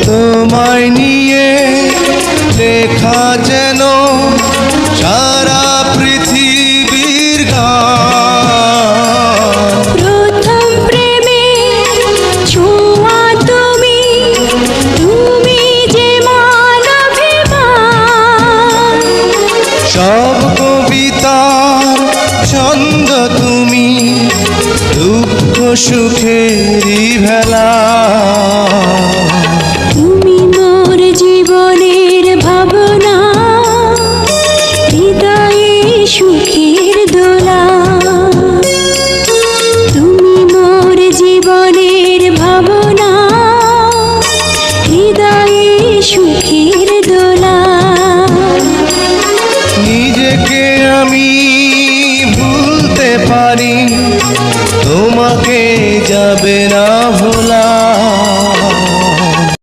তোমায় নিয়ে লেখা যেন সারা পৃথিবীর গান। প্রথম প্রেমে ছোঁয়া তুমি, তুমি যে মানবিমান। সব কবিতার ছন্দ তুমি, দুঃখ সুখেরই ভেলা। তুমি মোর জীবনের ভাবনা, হৃদয়ে সুখের দোলা। তুমি মোর জীবনের ভাবনা, হৃদয়ে সুখের দোলা। নিজেকে আমি ভুলতে পারি, তোমাকে